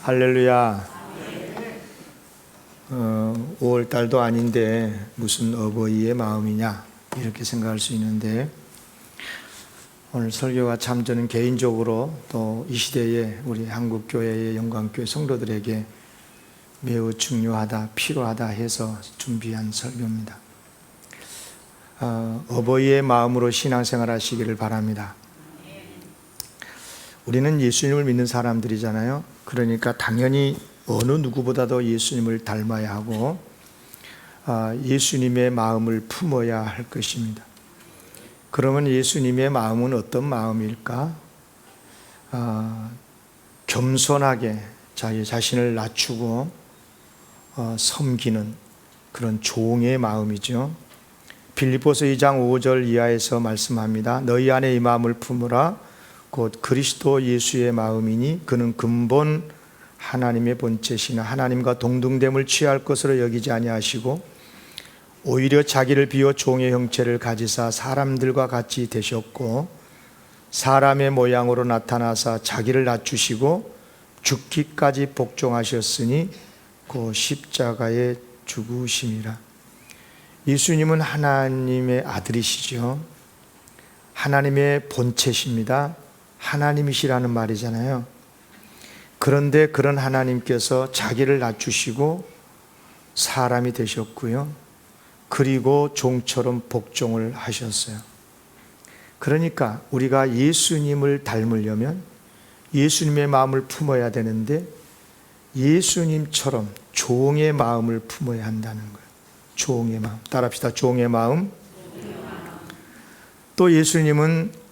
할렐루야. 5월 달도 아닌데 무슨 어버이의 마음이냐 이렇게 생각할 수 있는데, 오늘 설교가 참 저는 개인적으로 또 이 시대에 우리 한국교회의 영광교회 성도들에게 매우 중요하다, 필요하다 해서 준비한 설교입니다. 어버이의 마음으로 신앙생활 하시기를 바랍니다. 우리는 예수님을 믿는 사람들이잖아요. 그러니까 당연히 어느 누구보다도 예수님을 닮아야 하고 예수님의 마음을 품어야 할 것입니다. 그러면 예수님의 마음은 어떤 마음일까? 겸손하게 자기 자신을 낮추고 섬기는 그런 종의 마음이죠. 빌립보서 2장 5절 이하에서 말씀합니다. 너희 안에 이 마음을 품으라. 곧 그리스도 예수의 마음이니 그는 근본 하나님의 본체시나 하나님과 동등됨을 취할 것으로 여기지 아니하시고 오히려 자기를 비워 종의 형체를 가지사 사람들과 같이 되셨고 사람의 모양으로 나타나사 자기를 낮추시고 죽기까지 복종하셨으니 그 십자가에 죽으심이라. 예수님은 하나님의 아들이시죠. 하나님의 본체십니다. 하나님이시라는 말이잖아요. 그런데 그런 하나님께서 자기를 낮추시고 사람이 되셨고요. 그리고 종처럼 복종을 하셨어요. 그러니까 우리가 예수님을 닮으려면 예수님의 마음을 품어야 되는데 예수님처럼 종의 마음을 품어야 한다는 거예요. 종의 마음. 따라합시다. 종의 마음. 또 예수님은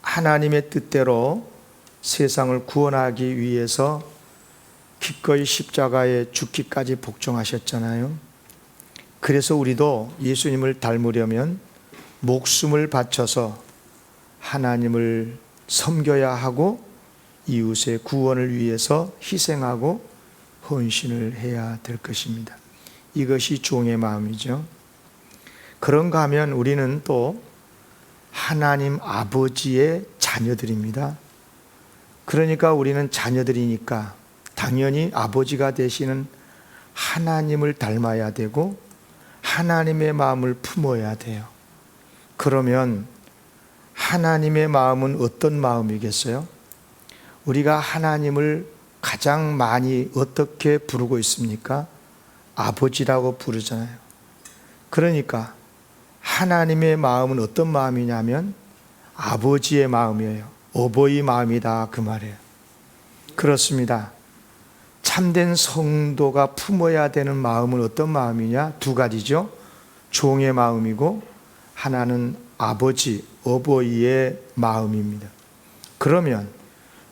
하나님의 뜻대로 세상을 구원하기 위해서 기꺼이 십자가에 죽기까지 복종하셨잖아요. 그래서 우리도 예수님을 닮으려면 목숨을 바쳐서 하나님을 섬겨야 하고 이웃의 구원을 위해서 희생하고 헌신을 해야 될 것입니다. 이것이 종의 마음이죠. 그런가 하면 우리는 또 하나님 아버지의 자녀들입니다. 그러니까 우리는 자녀들이니까 당연히 아버지가 되시는 하나님을 닮아야 되고 하나님의 마음을 품어야 돼요. 그러면 하나님의 마음은 어떤 마음이겠어요? 우리가 하나님을 가장 많이 어떻게 부르고 있습니까? 아버지라고 부르잖아요. 그러니까 하나님의 마음은 어떤 마음이냐면 아버지의 마음이에요. 어버이 마음이다 그 말이에요. 그렇습니다. 참된 성도가 품어야 되는 마음은 어떤 마음이냐? 두 가지죠. 종의 마음이고 하나는 아버지, 어버이의 마음입니다. 그러면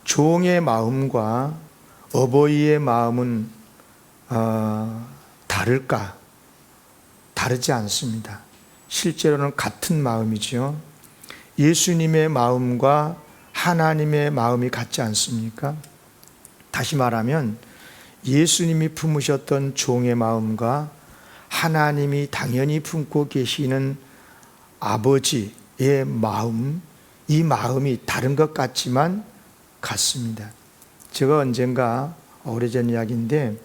종의 마음과 어버이의 마음은 다를까? 다르지 않습니다. 실제로는 같은 마음이죠. 예수님의 마음과 하나님의 마음이 같지 않습니까? 다시 말하면 예수님이 품으셨던 종의 마음과 하나님이 당연히 품고 계시는 아버지의 마음, 이 마음이 다른 것 같지만 같습니다. 제가 언젠가 오래전 이야기인데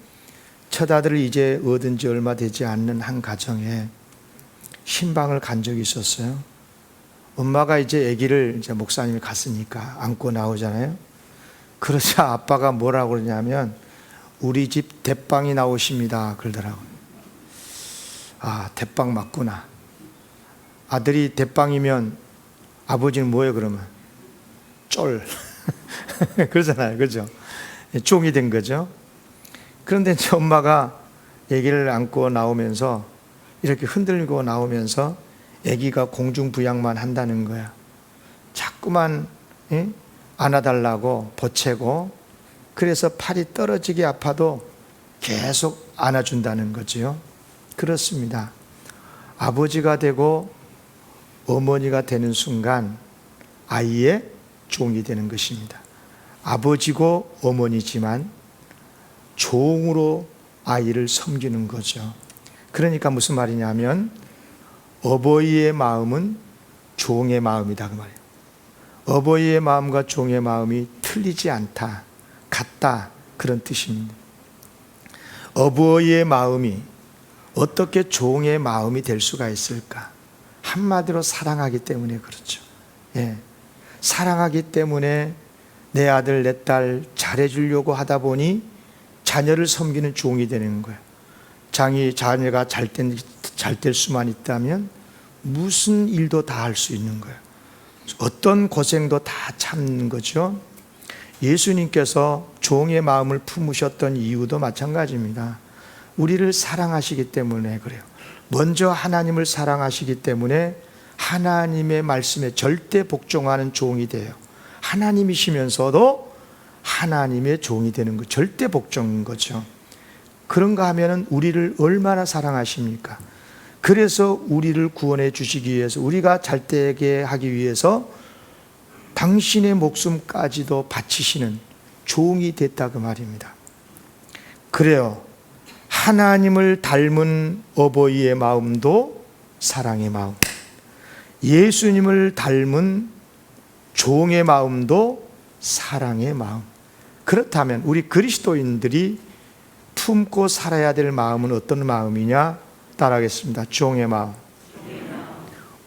첫 아들을 이제 얻은 지 얼마 되지 않는 한 가정에 신방을 간 적이 있었어요. 엄마가 이제 아기를 이제 목사님이 갔으니까 안고 나오잖아요. 그러자 아빠가 뭐라고 그러냐면 우리 집 대빵이 나오십니다 그러더라고요. 아, 대빵 맞구나. 아들이 대빵이면 아버지는 뭐예요 그러면? 쫄. 그러잖아요. 그죠? 종이 된 거죠. 그런데 이제 엄마가 아기를 안고 나오면서 이렇게 흔들고 나오면서 아기가 공중부양만 한다는 거야. 자꾸만 안아달라고 보채고, 그래서 팔이 떨어지게 아파도 계속 안아준다는 거지요. 그렇습니다. 아버지가 되고 어머니가 되는 순간 아이의 종이 되는 것입니다. 아버지고 어머니지만 종으로 아이를 섬기는 거죠. 그러니까 무슨 말이냐면 어버이의 마음은 종의 마음이다 그 말이에요. 어버이의 마음과 종의 마음이 틀리지 않다, 같다, 그런 뜻입니다. 어버이의 마음이 어떻게 종의 마음이 될 수가 있을까? 한마디로 사랑하기 때문에 그렇죠. 예. 사랑하기 때문에 내 아들 내 딸 잘해주려고 하다 보니 자녀를 섬기는 종이 되는 거예요. 자녀가 잘 될 수만 있다면 무슨 일도 다 할 수 있는 거예요. 어떤 고생도 다 참는 거죠. 예수님께서 종의 마음을 품으셨던 이유도 마찬가지입니다. 우리를 사랑하시기 때문에 그래요. 먼저 하나님을 사랑하시기 때문에 하나님의 말씀에 절대 복종하는 종이 돼요. 하나님이시면서도 하나님의 종이 되는 거, 절대 복종인 거죠. 그런가 하면은 우리를 얼마나 사랑하십니까? 그래서 우리를 구원해 주시기 위해서, 우리가 잘 되게 하기 위해서 당신의 목숨까지도 바치시는 종이 됐다 그 말입니다. 그래요. 하나님을 닮은 어버이의 마음도 사랑의 마음, 예수님을 닮은 종의 마음도 사랑의 마음. 그렇다면 우리 그리스도인들이 품고 살아야 될 마음은 어떤 마음이냐? 따라하겠습니다. 종의 마음,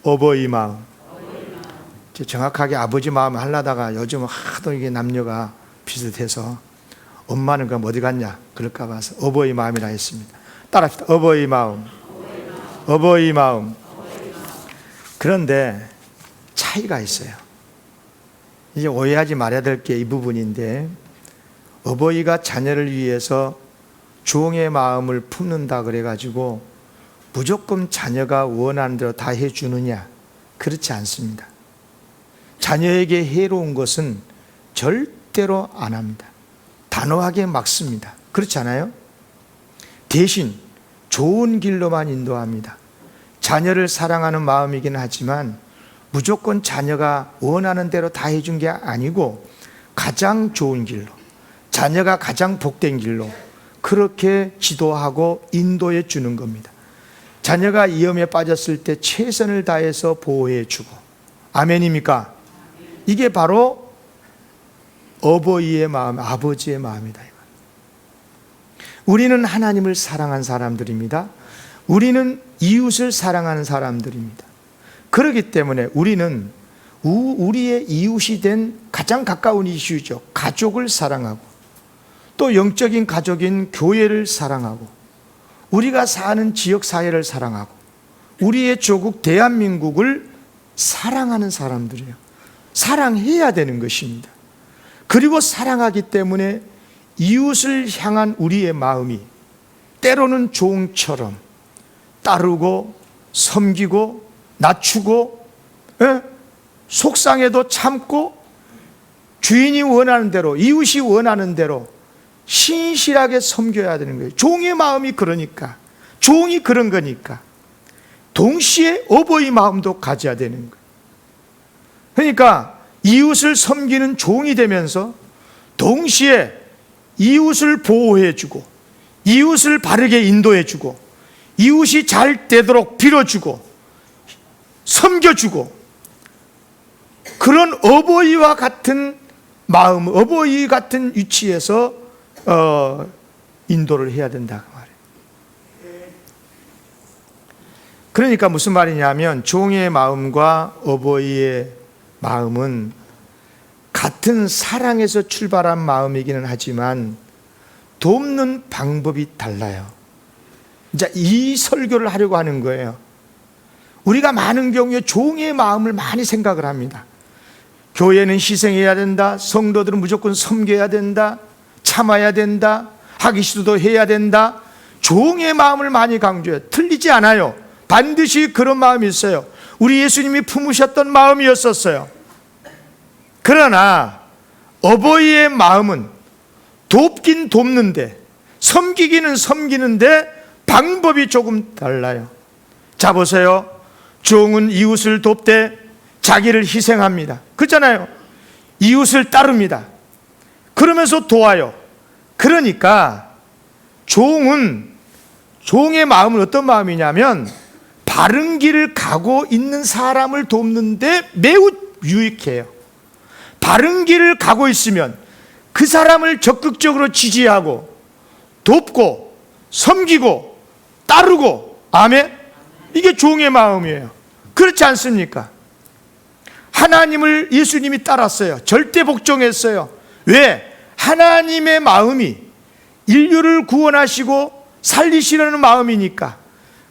어버이 마음. 정확하게 아버지 마음 하려다가 요즘은 하도 이게 남녀가 비슷해서 엄마는 그럼 어디 갔냐? 그럴까 봐서 어버이 마음이라 했습니다. 따라합시다. 어버이 마음, 어버이 마음. 그런데 차이가 있어요. 이제 오해하지 말아야 될 게 이 부분인데, 어버이가 자녀를 위해서 종의 마음을 품는다 그래가지고 무조건 자녀가 원하는 대로 다 해주느냐? 그렇지 않습니다. 자녀에게 해로운 것은 절대로 안 합니다. 단호하게 막습니다. 그렇지 않아요? 대신 좋은 길로만 인도합니다. 자녀를 사랑하는 마음이긴 하지만 무조건 자녀가 원하는 대로 다 해준 게 아니고 가장 좋은 길로, 자녀가 가장 복된 길로 그렇게 지도하고 인도해 주는 겁니다. 자녀가 위험에 빠졌을 때 최선을 다해서 보호해 주고. 아멘입니까? 이게 바로 어버이의 마음, 아버지의 마음이다. 우리는 하나님을 사랑한 사람들입니다. 우리는 이웃을 사랑하는 사람들입니다. 그렇기 때문에 우리는 우리의 이웃이 된 가장 가까운 이슈죠. 가족을 사랑하고, 또 영적인 가족인 교회를 사랑하고, 우리가 사는 지역사회를 사랑하고, 우리의 조국 대한민국을 사랑하는 사람들이에요. 사랑해야 되는 것입니다. 그리고 사랑하기 때문에 이웃을 향한 우리의 마음이 때로는 종처럼 따르고 섬기고 낮추고, 속상해도 참고, 주인이 원하는 대로, 이웃이 원하는 대로 신실하게 섬겨야 되는 거예요. 종의 마음이 그러니까, 종이 그런 거니까 동시에 어버이 마음도 가져야 되는 거예요. 그러니까 이웃을 섬기는 종이 되면서 동시에 이웃을 보호해주고, 이웃을 바르게 인도해주고, 이웃이 잘 되도록 빌어주고 섬겨주고, 그런 어버이와 같은 마음, 어버이 같은 위치에서 인도를 해야 된다 그 말이에요. 그러니까 무슨 말이냐면, 종의 마음과 어버이의 마음은 같은 사랑에서 출발한 마음이기는 하지만 돕는 방법이 달라요. 이제 이 설교를 하려고 하는 거예요. 우리가 많은 경우에 종의 마음을 많이 생각을 합니다. 교회는 희생해야 된다, 성도들은 무조건 섬겨야 된다, 참아야 된다, 하기 싫어도 해야 된다. 종의 마음을 많이 강조해요. 틀리지 않아요. 반드시 그런 마음이 있어요. 우리 예수님이 품으셨던 마음이었었어요. 그러나 어버이의 마음은 돕긴 돕는데, 섬기기는 섬기는데 방법이 조금 달라요. 자 보세요. 종은 이웃을 돕되 자기를 희생합니다. 그렇잖아요. 이웃을 따릅니다. 그러면서 도와요. 그러니까 종의 마음은 어떤 마음이냐면, 바른 길을 가고 있는 사람을 돕는데 매우 유익해요. 바른 길을 가고 있으면 그 사람을 적극적으로 지지하고 돕고 섬기고 따르고, 아멘? 이게 종의 마음이에요. 그렇지 않습니까? 하나님을 예수님이 따랐어요. 절대 복종했어요. 왜? 하나님의 마음이 인류를 구원하시고 살리시려는 마음이니까.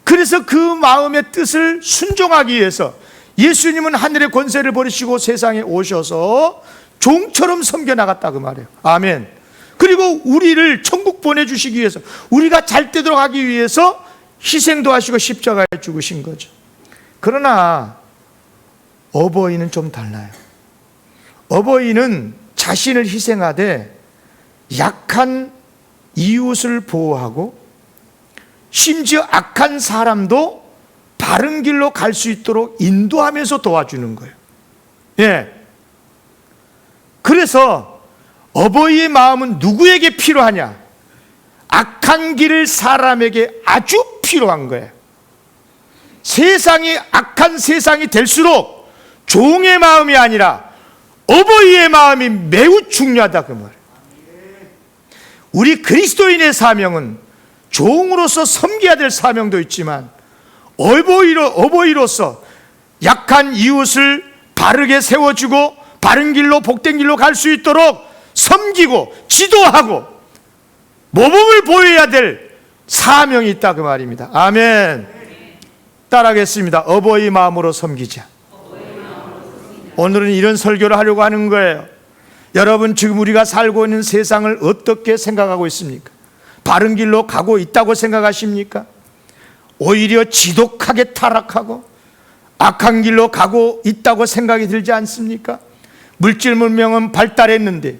그래서 그 마음의 뜻을 순종하기 위해서 예수님은 하늘의 권세를 버리시고 세상에 오셔서 종처럼 섬겨나갔다 그 말이에요. 아멘. 그리고 우리를 천국 보내주시기 위해서, 우리가 잘 되도록 하기 위해서 희생도 하시고 십자가에 죽으신 거죠. 그러나 어버이는 좀 달라요. 어버이는 자신을 희생하되 약한 이웃을 보호하고 심지어 악한 사람도 바른 길로 갈 수 있도록 인도하면서 도와주는 거예요. 예. 그래서 어버이의 마음은 누구에게 필요하냐? 악한 길을 사람에게 아주 필요한 거예요. 세상이 악한 세상이 될수록 종의 마음이 아니라 어버이의 마음이 매우 중요하다 그 말이에요. 우리 그리스도인의 사명은 종으로서 섬겨야 될 사명도 있지만 어버이로서 약한 이웃을 바르게 세워주고 바른 길로 복된 길로 갈 수 있도록 섬기고 지도하고 모범을 보여야 될 사명이 있다 그 말입니다. 아멘. 따라하겠습니다. 어버이 마음으로 섬기자. 오늘은 이런 설교를 하려고 하는 거예요. 여러분, 지금 우리가 살고 있는 세상을 어떻게 생각하고 있습니까? 바른 길로 가고 있다고 생각하십니까? 오히려 지독하게 타락하고 악한 길로 가고 있다고 생각이 들지 않습니까? 물질 문명은 발달했는데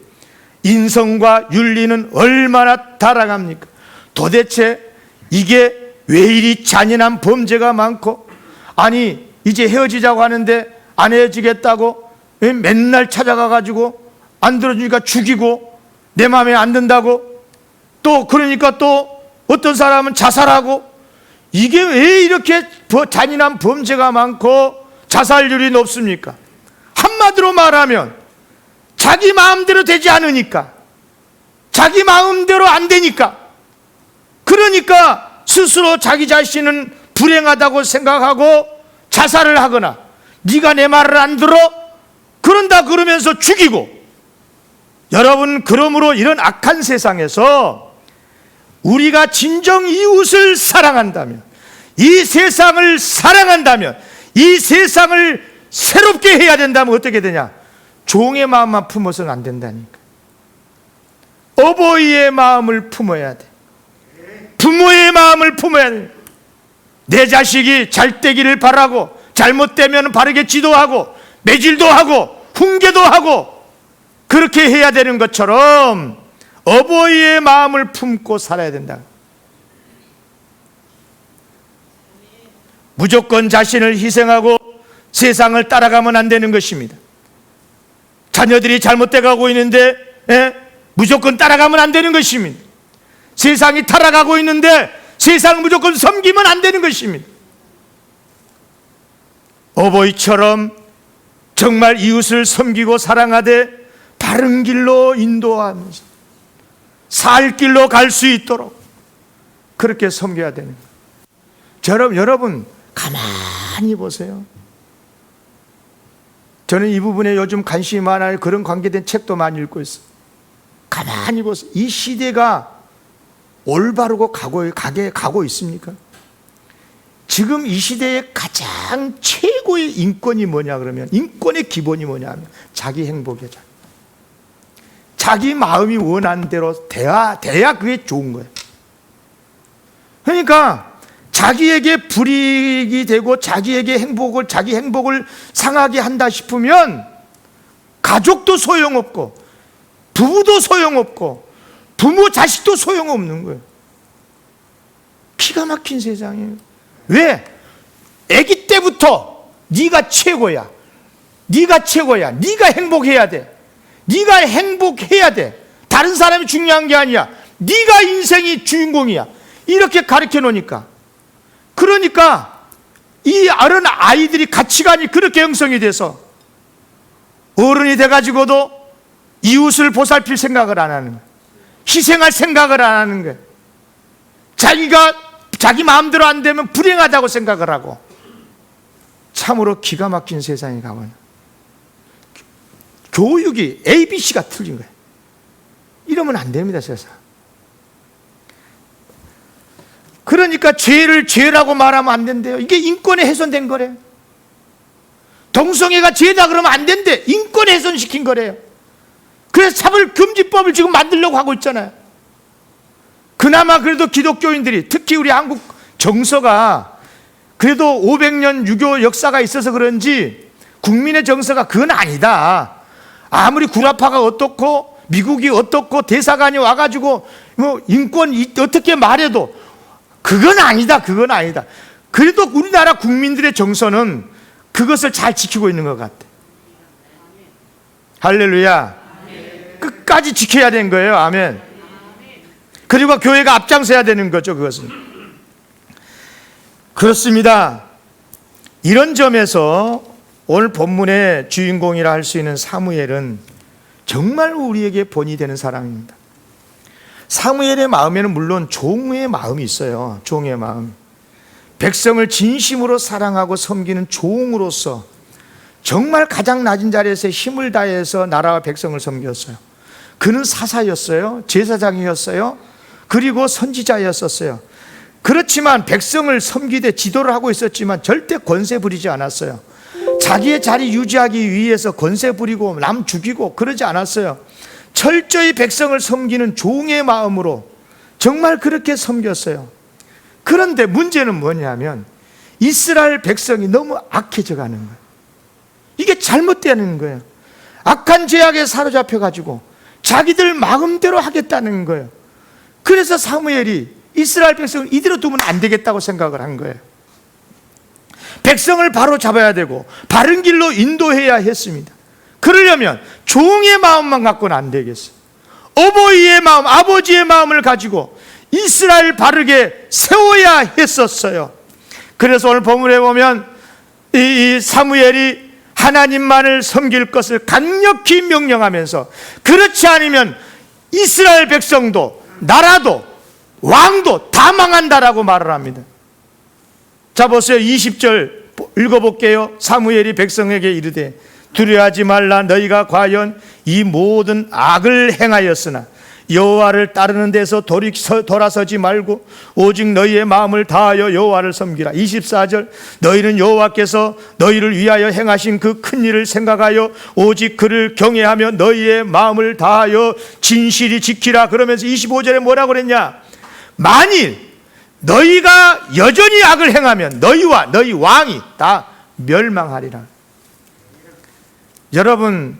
인성과 윤리는 얼마나 타락합니까? 도대체 이게 왜 이리 잔인한 범죄가 많고, 아니 이제 헤어지자고 하는데 안 헤어지겠다고 맨날 찾아가가지고 안 들어주니까 죽이고, 내 마음에 안 든다고 또 그러니까 또 어떤 사람은 자살하고, 이게 왜 이렇게 잔인한 범죄가 많고 자살률이 높습니까? 한마디로 말하면 자기 마음대로 되지 않으니까, 자기 마음대로 안 되니까, 그러니까 스스로 자기 자신은 불행하다고 생각하고 자살을 하거나, 네가 내 말을 안 들어? 그런다 그러면서 죽이고. 여러분, 그러므로 이런 악한 세상에서 우리가 진정 이웃을 사랑한다면, 이 세상을 사랑한다면, 이 세상을 새롭게 해야 된다면 어떻게 되냐? 종의 마음만 품어서는 안 된다니까. 어버이의 마음을 품어야 돼. 부모의 마음을 품어야 돼. 내 자식이 잘 되기를 바라고, 잘못되면 바르게 지도하고 매질도 하고 훈계도 하고, 그렇게 해야 되는 것처럼 어버이의 마음을 품고 살아야 된다. 무조건 자신을 희생하고 세상을 따라가면 안 되는 것입니다. 자녀들이 잘못돼 가고 있는데 무조건 따라가면 안 되는 것입니다. 세상이 타락하고 있는데 세상을 무조건 섬기면 안 되는 것입니다. 어버이처럼 정말 이웃을 섬기고 사랑하되 바른 길로 인도하면서 살 길로 갈 수 있도록 그렇게 섬겨야 되는 거예요. 여러분 가만히 보세요. 저는 이 부분에 요즘 관심이 많아요. 그런 관계된 책도 많이 읽고 있어요. 가만히 보세요. 이 시대가 올바르고 가고 있습니까? 지금 이 시대의 가장 최고의 인권이 뭐냐 그러면, 인권의 기본이 뭐냐 하면 자기 행복이죠. 자기 마음이 원하는 대로 돼야 그게 좋은 거예요. 그러니까 자기에게 불이익이 되고 자기 행복을 상하게 한다 싶으면 가족도 소용없고 부부도 소용없고 부모 자식도 소용없는 거예요. 기가 막힌 세상이에요. 왜? 아기 때부터 네가 최고야, 네가 최고야, 네가 행복해야 돼, 네가 행복해야 돼, 다른 사람이 중요한 게 아니야, 네가 인생이 주인공이야, 이렇게 가르쳐 놓으니까, 그러니까 이 어린 아이들이 가치관이 그렇게 형성이 돼서 어른이 돼가지고도 이웃을 보살필 생각을 안 하는 거예요. 희생할 생각을 안 하는 거예요. 자기 마음대로 안 되면 불행하다고 생각을 하고, 참으로 기가 막힌 세상에 가면 교육이 ABC가 틀린 거예요. 이러면 안 됩니다, 세상. 그러니까 죄를 죄라고 말하면 안 된대요. 이게 인권에 훼손된 거래요. 동성애가 죄다 그러면 안 된대. 인권 훼손시킨 거래요. 그래서 차별금지법을 지금 만들려고 하고 있잖아요. 그나마 그래도 기독교인들이, 특히 우리 한국 정서가 그래도 500년 유교 역사가 있어서 그런지 국민의 정서가 그건 아니다. 아무리 구라파가 어떻고 미국이 어떻고 대사관이 와가지고 뭐 인권 어떻게 말해도 그건 아니다, 그건 아니다. 그래도 우리나라 국민들의 정서는 그것을 잘 지키고 있는 것 같아. 할렐루야. 끝까지 지켜야 되는 거예요. 아멘. 그리고 교회가 앞장서야 되는 거죠, 그것은. 그렇습니다. 이런 점에서 오늘 본문의 주인공이라 할 수 있는 사무엘은 정말 우리에게 본이 되는 사람입니다. 사무엘의 마음에는 물론 종의 마음이 있어요. 종의 마음. 백성을 진심으로 사랑하고 섬기는 종으로서 정말 가장 낮은 자리에서 힘을 다해서 나라와 백성을 섬겼어요. 그는 사사였어요. 제사장이었어요. 그리고 선지자였었어요. 그렇지만 백성을 섬기되 지도를 하고 있었지만 절대 권세 부리지 않았어요. 자기의 자리 유지하기 위해서 권세 부리고 남 죽이고 그러지 않았어요. 철저히 백성을 섬기는 종의 마음으로 정말 그렇게 섬겼어요. 그런데 문제는 뭐냐면 이스라엘 백성이 너무 악해져 가는 거예요. 이게 잘못되는 거예요. 악한 죄악에 사로잡혀가지고 자기들 마음대로 하겠다는 거예요. 그래서 사무엘이 이스라엘 백성을 이대로 두면 안 되겠다고 생각을 한 거예요. 백성을 바로 잡아야 되고 바른 길로 인도해야 했습니다. 그러려면 종의 마음만 갖고는 안 되겠어요. 어버이의 마음, 아버지의 마음을 가지고 이스라엘 바르게 세워야 했었어요. 그래서 오늘 본문에 보면 이 사무엘이 하나님만을 섬길 것을 강력히 명령하면서 그렇지 않으면 이스라엘 백성도 나라도 왕도 다 망한다라고 말을 합니다. 자 보세요. 20절 읽어볼게요. 사무엘이 백성에게 이르되 두려워하지 말라. 너희가 과연 이 모든 악을 행하였으나 여호와를 따르는 데서 돌아서지 말고 오직 너희의 마음을 다하여 여호와를 섬기라. 24절 너희는 여호와께서 너희를 위하여 행하신 그 큰 일을 생각하여 오직 그를 경외하며 너희의 마음을 다하여 진실히 지키라. 그러면서 25절에 뭐라고 그랬냐? 만일 너희가 여전히 악을 행하면 너희와 너희 왕이 다 멸망하리라. 여러분,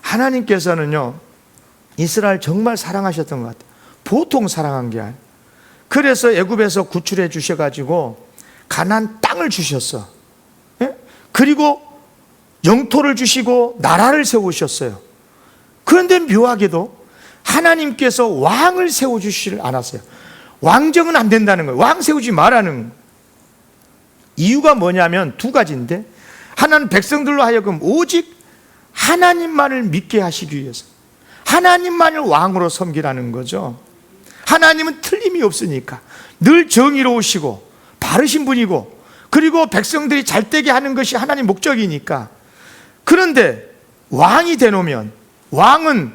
하나님께서는요 이스라엘 정말 사랑하셨던 것 같아요. 보통 사랑한 게 아니에요. 그래서 애굽에서 구출해 주셔가지고 가나안 땅을 주셨어. 예? 그리고 영토를 주시고 나라를 세우셨어요. 그런데 묘하게도 하나님께서 왕을 세워주시질 않았어요. 왕정은 안 된다는 거예요. 왕 세우지 말라는 거예요. 이유가 뭐냐면 두 가지인데, 하나는 백성들로 하여금 오직 하나님만을 믿게 하시기 위해서 하나님만을 왕으로 섬기라는 거죠. 하나님은 틀림이 없으니까 늘 정의로우시고 바르신 분이고, 그리고 백성들이 잘되게 하는 것이 하나님 목적이니까. 그런데 왕이 되놓으면 왕은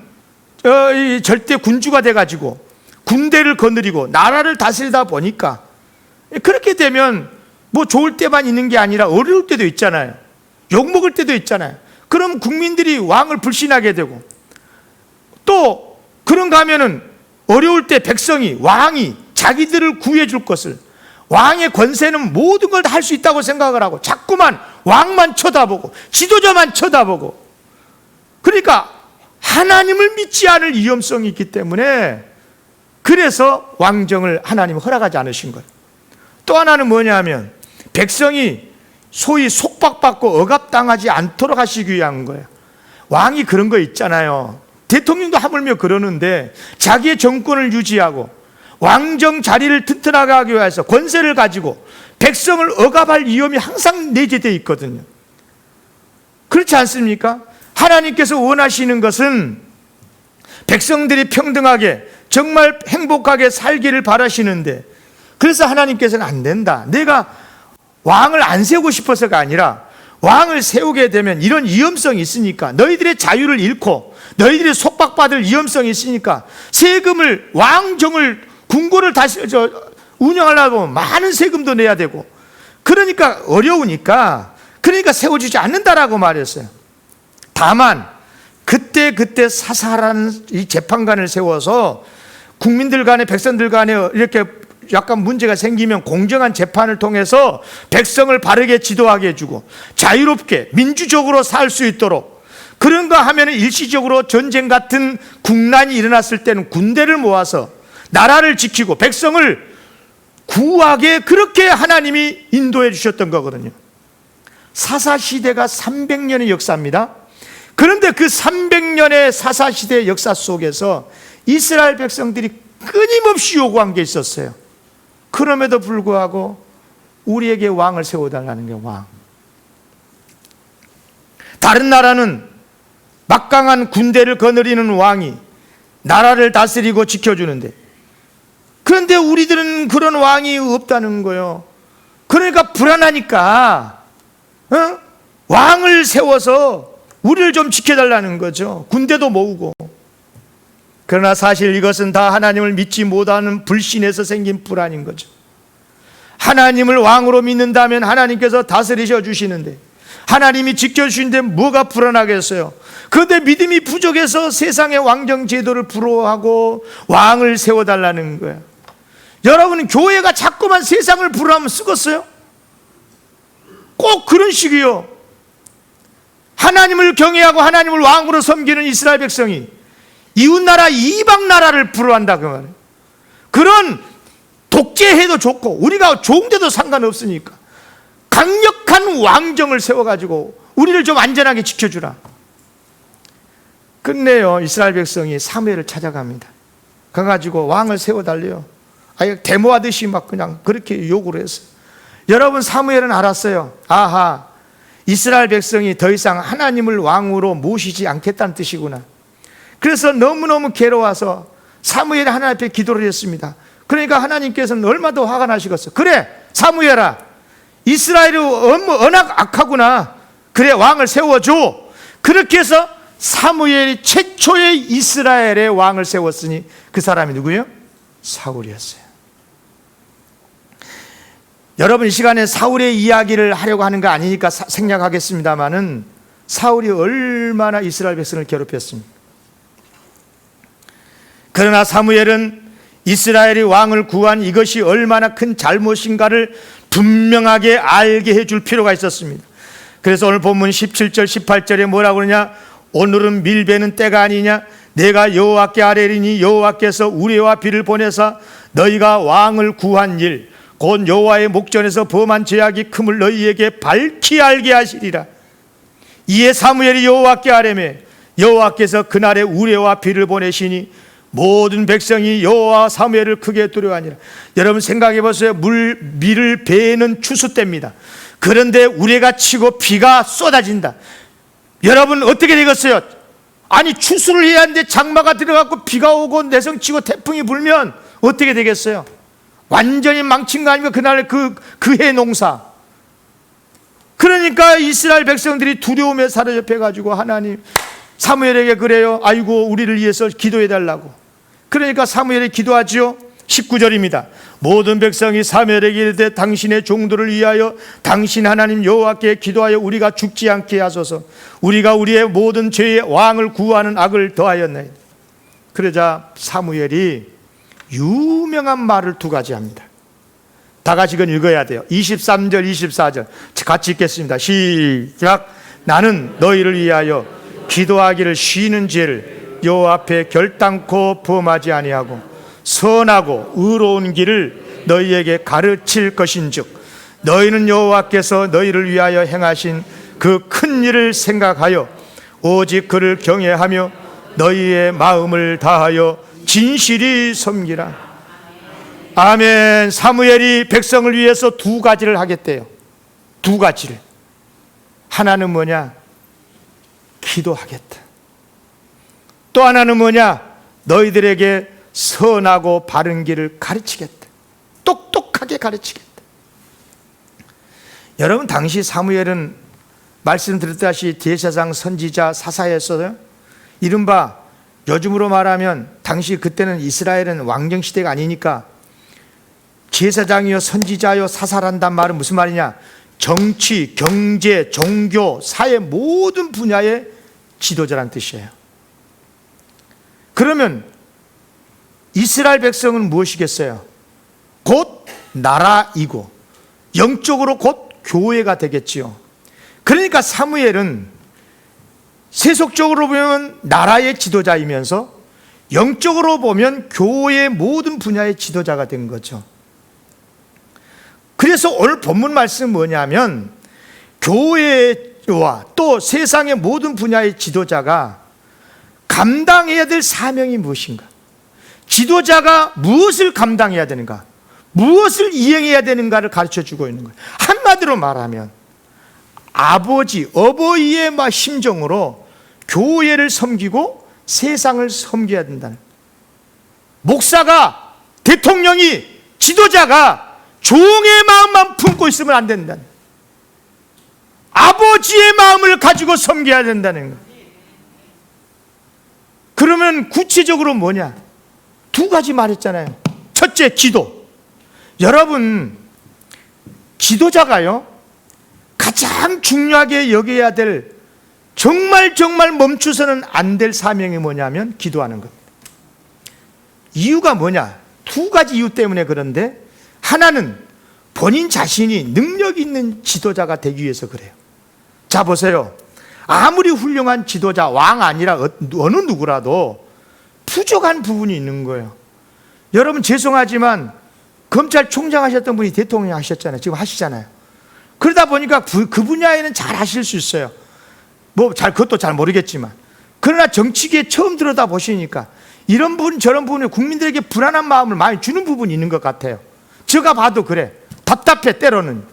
절대 군주가 돼가지고 군대를 거느리고 나라를 다스리다 보니까 그렇게 되면 뭐 좋을 때만 있는 게 아니라 어려울 때도 있잖아요. 욕먹을 때도 있잖아요. 그럼 국민들이 왕을 불신하게 되고, 또 그런가 하면은 어려울 때 백성이 왕이 자기들을 구해줄 것을, 왕의 권세는 모든 걸 다 할 수 있다고 생각을 하고 자꾸만 왕만 쳐다보고 지도자만 쳐다보고, 그러니까 하나님을 믿지 않을 위험성이 있기 때문에 그래서 왕정을 하나님 허락하지 않으신 거예요. 또 하나는 뭐냐면 백성이 소위 속박받고 억압당하지 않도록 하시기 위한 거예요. 왕이 그런 거 있잖아요. 대통령도 하물며 그러는데 자기의 정권을 유지하고 왕정 자리를 튼튼하게 하기 위해서 권세를 가지고 백성을 억압할 위험이 항상 내재되어 있거든요. 그렇지 않습니까? 하나님께서 원하시는 것은 백성들이 평등하게 정말 행복하게 살기를 바라시는데, 그래서 하나님께서는 안 된다, 내가 왕을 안 세우고 싶어서가 아니라 왕을 세우게 되면 이런 위험성이 있으니까, 너희들의 자유를 잃고 너희들이 속박받을 위험성이 있으니까, 세금을, 왕정을, 궁궐을 다시 운영하려고 하면 많은 세금도 내야 되고, 그러니까 어려우니까, 그러니까 세워주지 않는다라고 말했어요. 다만 그때 사사라는 이 재판관을 세워서 국민들 간에, 백성들 간에 이렇게 약간 문제가 생기면 공정한 재판을 통해서 백성을 바르게 지도하게 해주고 자유롭게 민주적으로 살 수 있도록, 그런가 하면 일시적으로 전쟁 같은 국난이 일어났을 때는 군대를 모아서 나라를 지키고 백성을 구하게, 그렇게 하나님이 인도해 주셨던 거거든요. 사사시대가 300년의 역사입니다. 그런데 그 300년의 사사시대의 역사 속에서 이스라엘 백성들이 끊임없이 요구한 게 있었어요. 그럼에도 불구하고 우리에게 왕을 세워달라는 게 왕. 다른 나라는 막강한 군대를 거느리는 왕이 나라를 다스리고 지켜주는데, 그런데 우리들은 그런 왕이 없다는 거예요. 그러니까 불안하니까 왕을 세워서 우리를 좀 지켜달라는 거죠. 군대도 모으고. 그러나 사실 이것은 다 하나님을 믿지 못하는 불신에서 생긴 불안인 거죠. 하나님을 왕으로 믿는다면 하나님께서 다스리셔 주시는데, 하나님이 지켜주시는데 뭐가 불안하겠어요? 그런데 믿음이 부족해서 세상의 왕정 제도를 부러워하고 왕을 세워달라는 거예요. 여러분, 교회가 자꾸만 세상을 부러워하면 쓰겠어요? 꼭 그런 식이요. 하나님을 경외하고 하나님을 왕으로 섬기는 이스라엘 백성이 이웃나라, 이방나라를 부러워한다 그 말이에요. 그런 독재해도 좋고 우리가 좋은데도 상관없으니까 강력한 왕정을 세워가지고 우리를 좀 안전하게 지켜주라. 끝내요, 이스라엘 백성이 사무엘을 찾아갑니다. 가가지고 왕을 세워달래요. 아예 데모하듯이 막 그냥 그렇게 요구를 했어요. 여러분, 사무엘은 알았어요. 아하, 이스라엘 백성이 더 이상 하나님을 왕으로 모시지 않겠다는 뜻이구나. 그래서 너무너무 괴로워서 사무엘이 하나님 앞에 기도를 했습니다. 그러니까 하나님께서는 얼마나 더 화가 나시겠어요. 그래, 사무엘아, 이스라엘이 워낙 악하구나. 그래, 왕을 세워줘. 그렇게 해서 사무엘이 최초의 이스라엘의 왕을 세웠으니 그 사람이 누구예요? 사울이었어요. 여러분, 이 시간에 사울의 이야기를 하려고 하는 거 아니니까 생략하겠습니다마는 사울이 얼마나 이스라엘 백성을 괴롭혔습니까? 그러나 사무엘은 이스라엘이 왕을 구한 이것이 얼마나 큰 잘못인가를 분명하게 알게 해줄 필요가 있었습니다. 그래서 오늘 본문 17절 18절에 뭐라고 그러냐? 오늘은 밀베는 때가 아니냐? 내가 여호와께 아뢰리니 여호와께서 우레와 비를 보내사 너희가 왕을 구한 일 곧 여호와의 목전에서 범한 죄악이 큼을 너희에게 밝히 알게 하시리라. 이에 사무엘이 여호와께 아뢰매 여호와께서 그날에 우레와 비를 보내시니 모든 백성이 여호와 사무엘을 크게 두려워하니라. 여러분 생각해 보세요. 밀을 베는 추수 때입니다. 그런데 우레가 치고 비가 쏟아진다. 여러분 어떻게 되겠어요? 아니, 추수를 해야 하는데 장마가 들어가고 비가 오고 내성치고 태풍이 불면 어떻게 되겠어요? 완전히 망친 거 아닙니까? 그날 그해 농사. 그러니까 이스라엘 백성들이 두려움에 사로잡혀 가지고 하나님, 사무엘에게 그래요. 아이고, 우리를 위해서 기도해 달라고. 그러니까 사무엘이 기도하지요. 19절입니다. 모든 백성이 사무엘에게 이르되 당신의 종들을 위하여 당신 하나님 여호와께 기도하여 우리가 죽지 않게 하소서. 우리가 우리의 모든 죄의 왕을 구하는 악을 더하였나이다. 그러자 사무엘이 유명한 말을 두 가지 합니다. 다 같이 이건 읽어야 돼요. 23절 24절 같이 읽겠습니다. 시작. 나는 너희를 위하여 기도하기를 쉬는 죄를 여호와 앞에 결단코 범하지 아니하고 선하고 의로운 길을 너희에게 가르칠 것인즉 너희는 여호와께서 너희를 위하여 행하신 그 큰 일을 생각하여 오직 그를 경외하며 너희의 마음을 다하여 진실이 섬기라. 아멘. 사무엘이 백성을 위해서 두 가지를 하겠대요. 두 가지를. 하나는 뭐냐? 기도하겠다. 또 하나는 뭐냐? 너희들에게 선하고 바른 길을 가르치겠다. 똑똑하게 가르치겠다. 여러분, 당시 사무엘은 말씀드렸다시피 제사장, 선지자, 사사였어요. 이른바 요즘으로 말하면 당시 그때는 이스라엘은 왕정시대가 아니니까 제사장이요 선지자요 사사란단 말은 무슨 말이냐, 정치, 경제, 종교, 사회 모든 분야의 지도자란 뜻이에요. 그러면 이스라엘 백성은 무엇이겠어요? 곧 나라이고 영적으로 곧 교회가 되겠지요. 그러니까 사무엘은 세속적으로 보면 나라의 지도자이면서 영적으로 보면 교회의 모든 분야의 지도자가 된 거죠. 그래서 오늘 본문 말씀은 뭐냐면 교회와 또 세상의 모든 분야의 지도자가 감당해야 될 사명이 무엇인가, 지도자가 무엇을 감당해야 되는가, 무엇을 이행해야 되는가를 가르쳐주고 있는 거예요. 한마디로 말하면 아버지, 어버이의 심정으로 교회를 섬기고 세상을 섬겨야 된다는, 목사가, 대통령이, 지도자가 종의 마음만 품고 있으면 안 된다는, 아버지의 마음을 가지고 섬겨야 된다는 거예요. 그러면 구체적으로 뭐냐? 두 가지 말했잖아요. 첫째, 기도. 여러분, 지도자가요 가장 중요하게 여겨야 될, 정말 멈추서는 안 될 사명이 뭐냐면 기도하는 겁니다. 이유가 뭐냐? 두 가지 이유 때문에 그런데, 하나는 본인 자신이 능력 있는 지도자가 되기 위해서 그래요. 자 보세요. 아무리 훌륭한 지도자, 왕 아니라 어느 누구라도 부족한 부분이 있는 거예요. 여러분 죄송하지만 검찰총장 하셨던 분이 대통령 하셨잖아요. 지금 하시잖아요. 그러다 보니까 그 분야에는 잘 하실 수 있어요. 그것도 잘 모르겠지만. 그러나 정치계에 처음 들여다 보시니까 이런 부분 저런 부분에 국민들에게 불안한 마음을 많이 주는 부분이 있는 것 같아요. 제가 봐도 그래. 답답해, 때로는.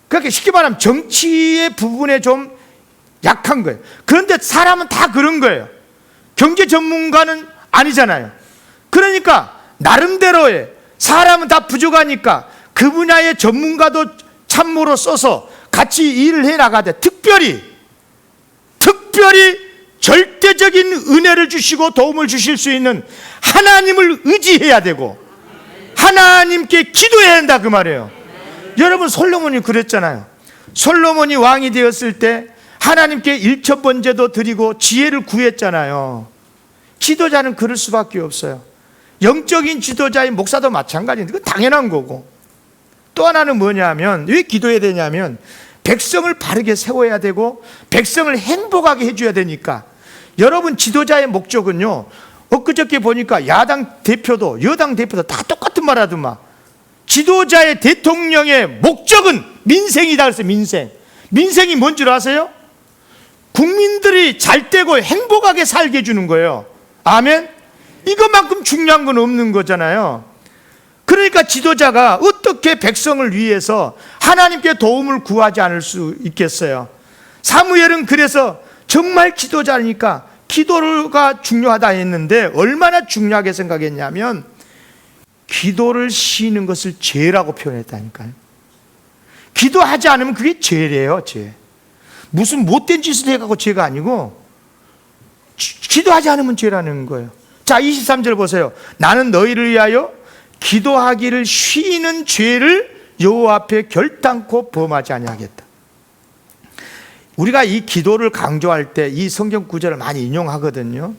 그렇게 쉽게 말하면 정치의 부분에 좀 약한 거예요. 그런데 사람은 다 그런 거예요. 경제 전문가는 아니잖아요. 그러니까 나름대로의, 사람은 다 부족하니까 그 분야의 전문가도 참모로 써서 같이 일을 해 나가되, 특별히 절대적인 은혜를 주시고 도움을 주실 수 있는 하나님을 의지해야 되고 하나님께 기도해야 한다, 그 말이에요. 여러분, 솔로몬이 그랬잖아요. 솔로몬이 왕이 되었을 때 하나님께 일천번제도 드리고 지혜를 구했잖아요. 지도자는 그럴 수밖에 없어요. 영적인 지도자인 목사도 마찬가지인데 그건 당연한 거고. 또 하나는 뭐냐면, 왜 기도해야 되냐면 백성을 바르게 세워야 되고 백성을 행복하게 해줘야 되니까. 여러분, 지도자의 목적은요, 엊그저께 보니까 야당 대표도 여당 대표도 다 똑같은 말 하더만. 지도자의, 대통령의 목적은 민생이다 그랬어요. 민생이 뭔 줄 아세요? 국민들이 잘 되고 행복하게 살게 해주는 거예요. 아멘? 이것만큼 중요한 건 없는 거잖아요. 그러니까 지도자가 어떻게 백성을 위해서 하나님께 도움을 구하지 않을 수 있겠어요? 사무엘은 그래서 정말 지도자니까 기도가 중요하다 했는데, 얼마나 중요하게 생각했냐면 기도를 쉬는 것을 죄라고 표현했다니까요. 기도하지 않으면 그게 죄래요, 죄. 무슨 못된 짓을 해갖고 죄가 아니고 기도하지 않으면 죄라는 거예요. 자, 23절 보세요. 나는 너희를 위하여 기도하기를 쉬는 죄를 여호와 앞에 결단코 범하지 아니하겠다. 우리가 이 기도를 강조할 때 이 성경 구절을 많이 인용하거든요.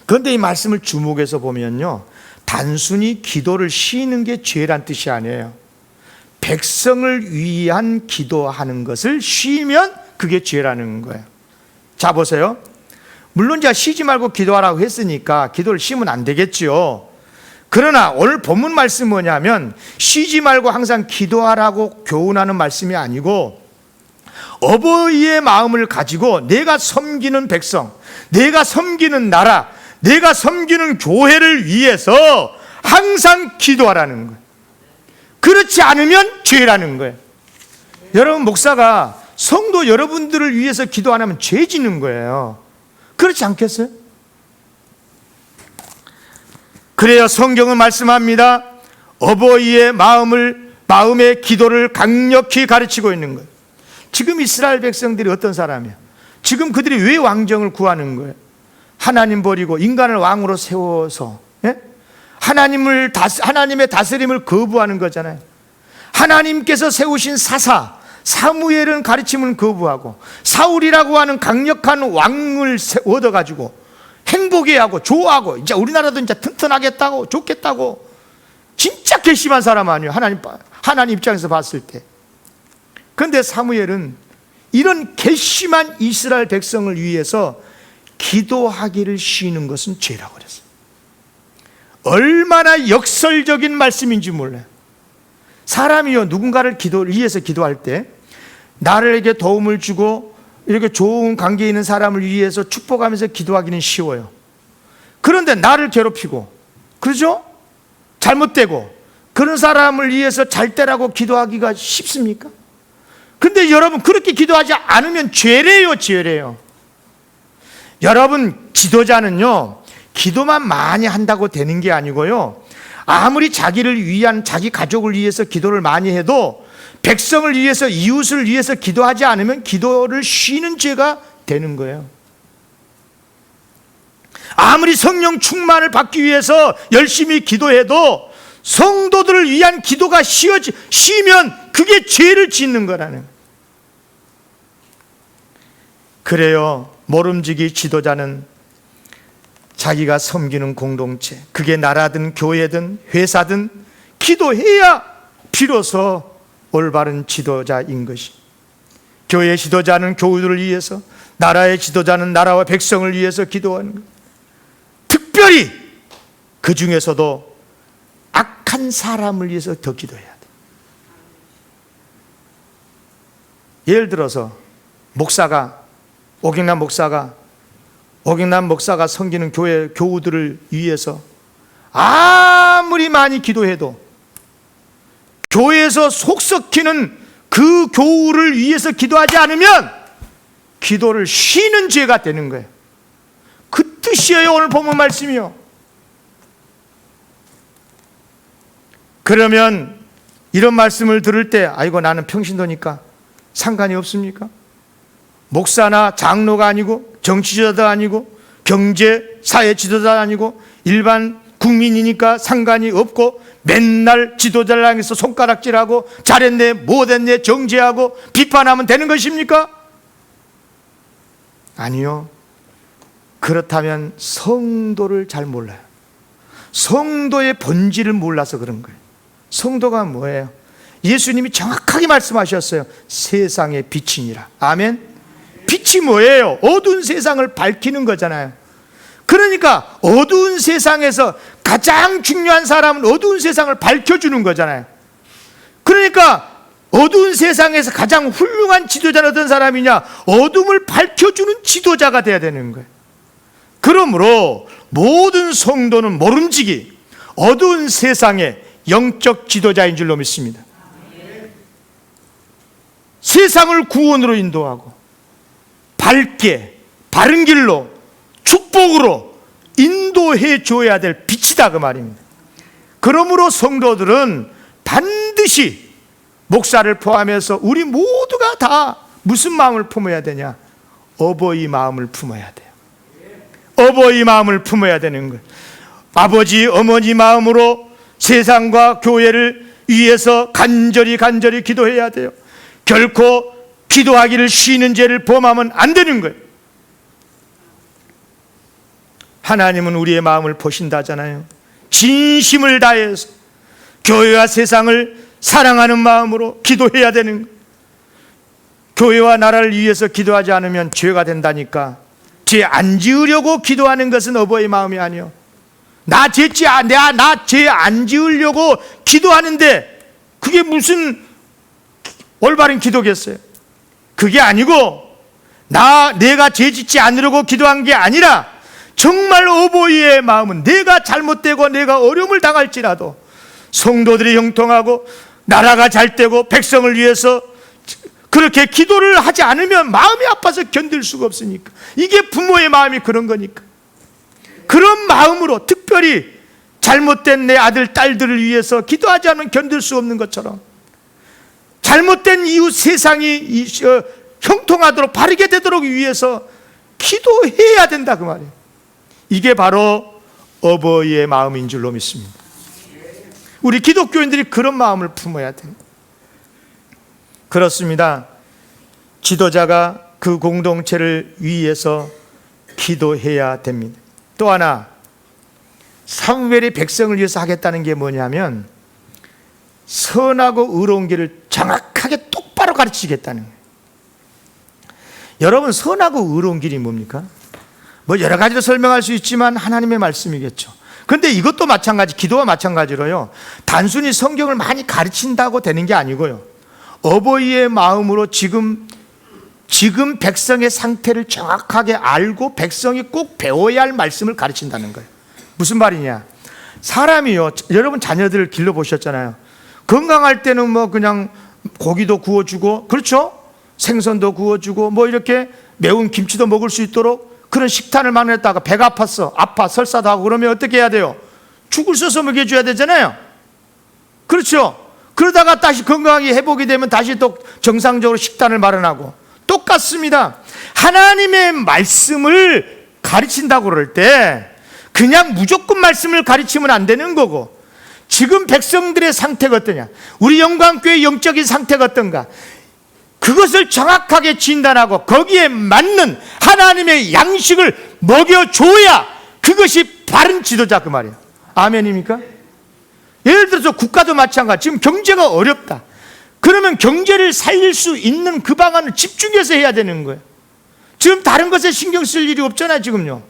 그런데 이 말씀을 주목해서 보면요, 단순히 기도를 쉬는 게 죄란 뜻이 아니에요. 백성을 위한 기도하는 것을 쉬면 그게 죄라는 거예요. 자 보세요. 물론 제가 쉬지 말고 기도하라고 했으니까 기도를 쉬면 안 되겠죠. 그러나 오늘 본문 말씀 뭐냐면, 쉬지 말고 항상 기도하라고 교훈하는 말씀이 아니고, 어버이의 마음을 가지고 내가 섬기는 백성, 내가 섬기는 나라, 내가 섬기는 교회를 위해서 항상 기도하라는 거예요. 그렇지 않으면 죄라는 거예요. 여러분, 목사가 성도 여러분들을 위해서 기도 안 하면 죄 짓는 거예요. 그렇지 않겠어요? 그래야 성경은 말씀합니다. 어버이의 마음의 기도를 강력히 가르치고 있는 거예요. 지금 이스라엘 백성들이 어떤 사람이야? 지금 그들이 왜 왕정을 구하는 거예요? 하나님 버리고 인간을 왕으로 세워서, 예? 하나님의 다스림을 거부하는 거잖아요. 하나님께서 세우신 사무엘은 가르침을 거부하고, 사울이라고 하는 강력한 왕을 얻어가지고 행복해하고 좋아하고, 이제 우리나라도 이제 튼튼하겠다고 좋겠다고, 진짜 괘씸한 사람 아니에요, 하나님 입장에서 봤을 때. 그런데 사무엘은 이런 괘씸한 이스라엘 백성을 위해서 기도하기를 쉬는 것은 죄라고 그랬어요. 얼마나 역설적인 말씀인지 몰라요. 사람이요, 누군가를 위해서 기도할 때 나에게 도움을 주고 이렇게 좋은 관계에 있는 사람을 위해서 축복하면서 기도하기는 쉬워요. 그런데 나를 괴롭히고, 그렇죠? 잘못되고 그런 사람을 위해서 잘 되라고 기도하기가 쉽습니까? 근데 여러분, 그렇게 기도하지 않으면 죄래요, 죄래요. 여러분, 지도자는요, 기도만 많이 한다고 되는 게 아니고요, 아무리 자기를 위한, 자기 가족을 위해서 기도를 많이 해도 백성을 위해서, 이웃을 위해서 기도하지 않으면 기도를 쉬는 죄가 되는 거예요. 아무리 성령 충만을 받기 위해서 열심히 기도해도 성도들을 위한 기도가 쉬면 그게 죄를 짓는 거라는 거예요. 그래요, 모름지기 지도자는 자기가 섬기는 공동체, 그게 나라든 교회든 회사든 기도해야 비로소 올바른 지도자인 것이. 교회 지도자는 교우들을 위해서, 나라의 지도자는 나라와 백성을 위해서 기도하는 것. 특별히 그 중에서도 악한 사람을 위해서 더 기도해야 돼. 예를 들어서 오경남 목사가 섬기는 교회 교우들을 위해서 아무리 많이 기도해도 교회에서 속썩히는 그 교우를 위해서 기도하지 않으면 기도를 쉬는 죄가 되는 거예요. 그 뜻이에요, 오늘 본문 말씀이요. 그러면 이런 말씀을 들을 때, 아이고 나는 평신도니까 상관이 없습니까? 목사나 장로가 아니고, 정치지도자도 아니고, 경제 사회 지도자도 아니고, 일반 국민이니까 상관이 없고 맨날 지도자를 향해서 손가락질하고 잘했네 못했네 정죄하고 비판하면 되는 것입니까? 아니요. 그렇다면 성도를 잘 몰라요. 성도의 본질을 몰라서 그런 거예요. 성도가 뭐예요? 예수님이 정확하게 말씀하셨어요. 세상의 빛이니라. 아멘. 빛이 뭐예요? 어두운 세상을 밝히는 거잖아요. 그러니까 어두운 세상에서 가장 중요한 사람은 어두운 세상을 밝혀주는 거잖아요. 그러니까 어두운 세상에서 가장 훌륭한 지도자는 어떤 사람이냐? 어둠을 밝혀주는 지도자가 돼야 되는 거예요. 그러므로 모든 성도는 모름지기 어두운 세상의 영적 지도자인 줄로 믿습니다. 세상을 구원으로 인도하고 밝게 바른 길로 축복으로 인도해 줘야 될 빛이다, 그 말입니다. 그러므로 성도들은 반드시 목사를 포함해서 우리 모두가 다 무슨 마음을 품어야 되냐? 어버이 마음을 품어야 돼요. 어버이 마음을 품어야 되는 거예요. 아버지 어머니 마음으로 세상과 교회를 위해서 간절히 기도해야 돼요. 결코 기도하기를 쉬는 죄를 범하면 안 되는 거예요. 하나님은 우리의 마음을 보신다잖아요. 진심을 다해서 교회와 세상을 사랑하는 마음으로 기도해야 되는 거예요. 교회와 나라를 위해서 기도하지 않으면 죄가 된다니까. 죄 안 지으려고 기도하는 것은 어버이 마음이 아니요. 나 죄 안 지으려고 기도하는데 그게 무슨 올바른 기도겠어요? 그게 아니고 내가 죄 짓지 않으려고 기도한 게 아니라 정말 어버이의 마음은 내가 잘못되고 내가 어려움을 당할지라도 성도들이 형통하고 나라가 잘 되고 백성을 위해서 그렇게 기도를 하지 않으면 마음이 아파서 견딜 수가 없으니까. 이게 부모의 마음이 그런 거니까. 그런 마음으로 특별히 잘못된 내 아들, 딸들을 위해서 기도하지 않으면 견딜 수 없는 것처럼 잘못된 이웃 세상이 형통하도록 바르게 되도록 위해서 기도해야 된다 그 말이에요. 이게 바로 어버이의 마음인 줄로 믿습니다. 우리 기독교인들이 그런 마음을 품어야 돼요. 그렇습니다. 지도자가 그 공동체를 위해서 기도해야 됩니다. 또 하나, 사무엘이 백성을 위해서 하겠다는 게 뭐냐면 선하고 의로운 길을 정확하게 똑바로 가르치겠다는 거예요. 여러분, 선하고 의로운 길이 뭡니까? 뭐 여러 가지로 설명할 수 있지만 하나님의 말씀이겠죠. 그런데 이것도 마찬가지, 기도와 마찬가지로요, 단순히 성경을 많이 가르친다고 되는 게 아니고요, 어버이의 마음으로 지금 백성의 상태를 정확하게 알고 백성이 꼭 배워야 할 말씀을 가르친다는 거예요. 무슨 말이냐? 사람이요, 여러분 자녀들을 길러보셨잖아요. 건강할 때는 뭐 그냥 고기도 구워주고, 그렇죠? 생선도 구워주고, 뭐 이렇게 매운 김치도 먹을 수 있도록 그런 식단을 마련했다가 배가 아파 설사도 하고 그러면 어떻게 해야 돼요? 죽을 써서 먹여줘야 되잖아요. 그렇죠? 그러다가 다시 건강하게 회복이 되면 다시 또 정상적으로 식단을 마련하고, 똑같습니다. 하나님의 말씀을 가르친다고 그럴 때 그냥 무조건 말씀을 가르치면 안 되는 거고, 지금 백성들의 상태가 어떠냐, 우리 영광교회의 영적인 상태가 어떤가, 그것을 정확하게 진단하고 거기에 맞는 하나님의 양식을 먹여줘야 그것이 바른 지도자 그 말이에요. 아멘입니까? 예를 들어서 국가도 마찬가지. 지금 경제가 어렵다. 그러면 경제를 살릴 수 있는 그 방안을 집중해서 해야 되는 거예요. 지금 다른 것에 신경 쓸 일이 없잖아요, 지금요.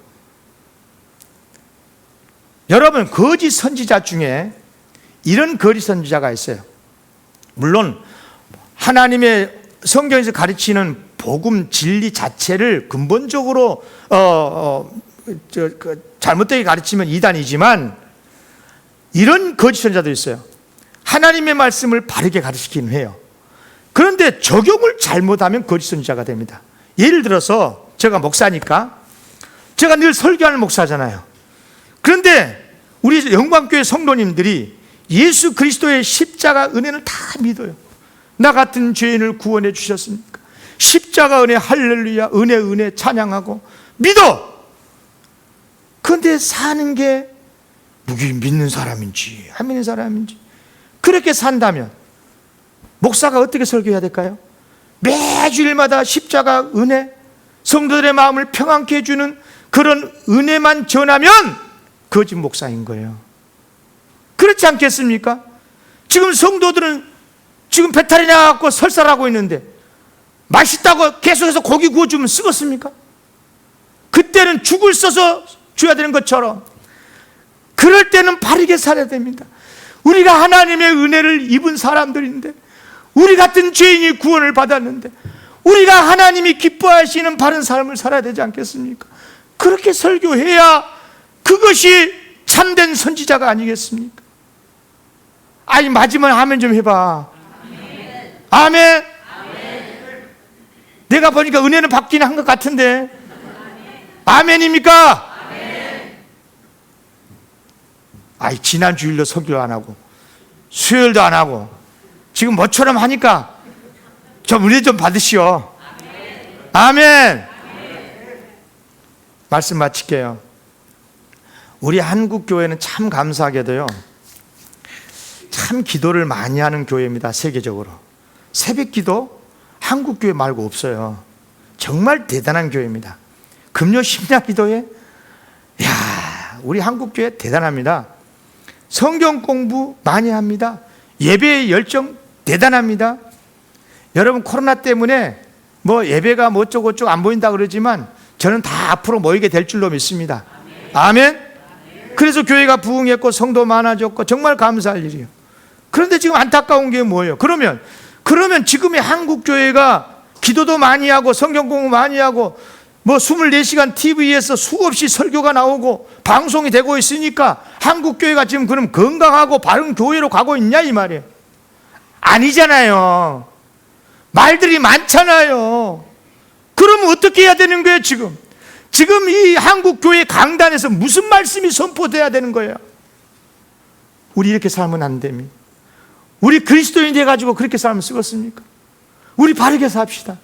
여러분, 거짓 선지자 중에 이런 거짓 선지자가 있어요. 물론 하나님의 성경에서 가르치는 복음 진리 자체를 근본적으로 잘못되게 가르치면 이단이지만, 이런 거짓 선지자도 있어요. 하나님의 말씀을 바르게 가르치긴 해요. 그런데 적용을 잘못하면 거짓 선지자가 됩니다. 예를 들어서 제가 목사니까, 제가 늘 설교하는 목사잖아요. 그런데 우리 영광교회 성도님들이 예수 그리스도의 십자가 은혜를 다 믿어요. 나 같은 죄인을 구원해 주셨으니까 십자가 은혜 할렐루야, 은혜 찬양하고 믿어. 그런데 사는 게 믿는 사람인지 안 믿는 사람인지, 그렇게 산다면 목사가 어떻게 설교해야 될까요? 매주일마다 십자가 은혜, 성도들의 마음을 평안케 해주는 그런 은혜만 전하면 거짓 목사인 거예요. 그렇지 않겠습니까? 지금 성도들은 지금 배탈이 나갖고 설사하고 있는데 맛있다고 계속해서 고기 구워주면 쓰겠습니까? 그때는 죽을 써서 줘야 되는 것처럼, 그럴 때는 바르게 살아야 됩니다. 우리가 하나님의 은혜를 입은 사람들인데, 우리 같은 죄인이 구원을 받았는데 우리가 하나님이 기뻐하시는 바른 삶을 살아야 되지 않겠습니까? 그렇게 설교해야 그것이 참된 선지자가 아니겠습니까? 아니, 맞으면 아멘 좀 해봐. 아멘. 내가 보니까 은혜는 받기는 한 것 같은데. 아멘입니까? 아이, 지난 주일도 설교 안 하고 수요일도 안 하고 지금 뭐처럼 하니까 좀 은혜 좀 받으시오. 아멘. 말씀 마칠게요. 우리 한국 교회는 참 감사하게도요, 참 기도를 많이 하는 교회입니다. 세계적으로 새벽 기도 한국 교회 말고 없어요. 정말 대단한 교회입니다. 금요 심야 기도에, 야, 우리 한국 교회 대단합니다. 성경 공부 많이 합니다. 예배의 열정 대단합니다. 여러분, 코로나 때문에 뭐 예배가 뭐 어쩌고저쩌고 안 보인다 그러지만 저는 다 앞으로 모이게 될 줄로 믿습니다. 아멘. 그래서 교회가 부흥했고 성도 많아졌고 정말 감사할 일이에요. 그런데 지금 안타까운 게 뭐예요? 그러면 지금의 한국 교회가 기도도 많이 하고 성경 공부 많이 하고 뭐 24시간 TV에서 수없이 설교가 나오고 방송이 되고 있으니까 한국 교회가 지금 그럼 건강하고 바른 교회로 가고 있냐 이 말이에요. 아니잖아요. 말들이 많잖아요. 그러면 어떻게 해야 되는 거예요? 지금 이 한국 교회 강단에서 무슨 말씀이 선포돼야 되는 거예요? 우리 이렇게 살면 안 됩니다. 우리 그리스도인이 돼가지고 그렇게 살면 쓰겠습니까? 우리 바르게 삽시다.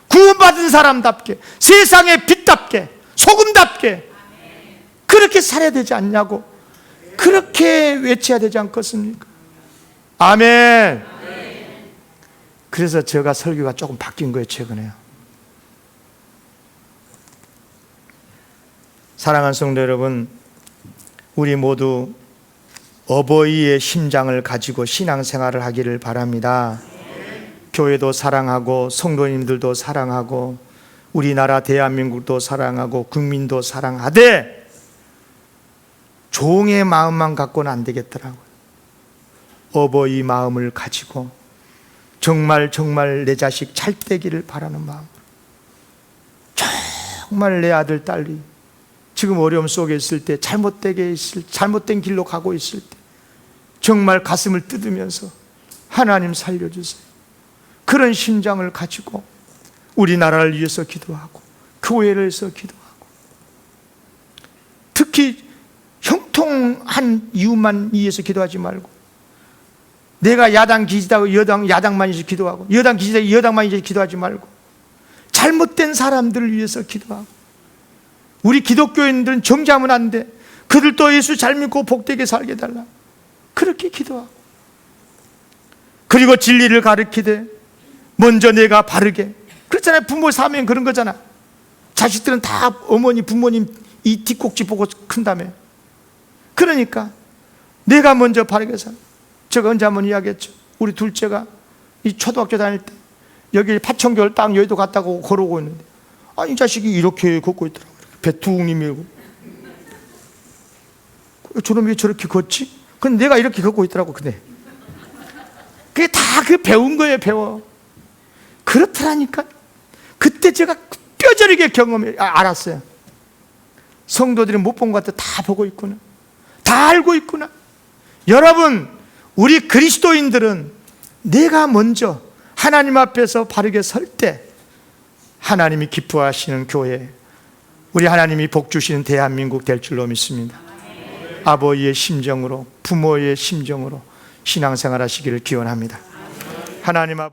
구원받은 사람답게, 세상의 빛답게, 소금답게 그렇게 살아야 되지 않냐고, 그렇게 외쳐야 되지 않겠습니까? 아멘. 그래서 제가 설교가 조금 바뀐 거예요, 최근에요. 사랑하는 성도 여러분, 우리 모두 어버이의 심장을 가지고 신앙생활을 하기를 바랍니다. 교회도 사랑하고 성도님들도 사랑하고 우리나라 대한민국도 사랑하고 국민도 사랑하되 종의 마음만 갖고는 안 되겠더라고요. 어버이 마음을 가지고 정말 내 자식 잘 되기를 바라는 마음, 정말 내 아들 딸이 지금 어려움 속에 있을 때, 잘못된 길로 가고 있을 때 정말 가슴을 뜯으면서 하나님 살려주세요, 그런 심장을 가지고 우리나라를 위해서 기도하고 교회를 위해서 기도하고, 특히 형통한 이유만 위해서 기도하지 말고, 내가 야당 기지다고 야당만 위해서 기도하고, 여당 기지다고 여당만 위해서 기도하지 말고, 잘못된 사람들을 위해서 기도하고, 우리 기독교인들은 정죄하면 안 돼, 그들도 예수 잘 믿고 복되게 살게 해달라, 그렇게 기도하고, 그리고 진리를 가르치되 먼저 내가 바르게, 그렇잖아요. 부모 사면 그런 거잖아. 자식들은 다 어머니 부모님 이 뒷꼭지 보고 큰다며. 그러니까 내가 먼저 바르게 살아. 제가 언제 한번 이야기했죠. 우리 둘째가 이 초등학교 다닐 때 여기 파천교를 딱 여의도 갔다고 걸어오고 있는데, 이 자식이 이렇게 걷고 있더라고요. 배 툭 밀고. 저놈이 왜 저렇게 걷지? 근데 내가 이렇게 걷고 있더라고. 근데 그게 다 그 배운 거예요. 배워. 그렇더라니까. 그때 제가 뼈저리게 알았어요. 성도들이 못 본 것 같아. 다 보고 있구나, 다 알고 있구나. 여러분, 우리 그리스도인들은 내가 먼저 하나님 앞에서 바르게 설 때 하나님이 기뻐하시는 교회, 우리 하나님이 복 주시는 대한민국 될 줄로 믿습니다. 아버지의 심정으로, 부모의 심정으로 신앙생활 하시기를 기원합니다. 하나님 앞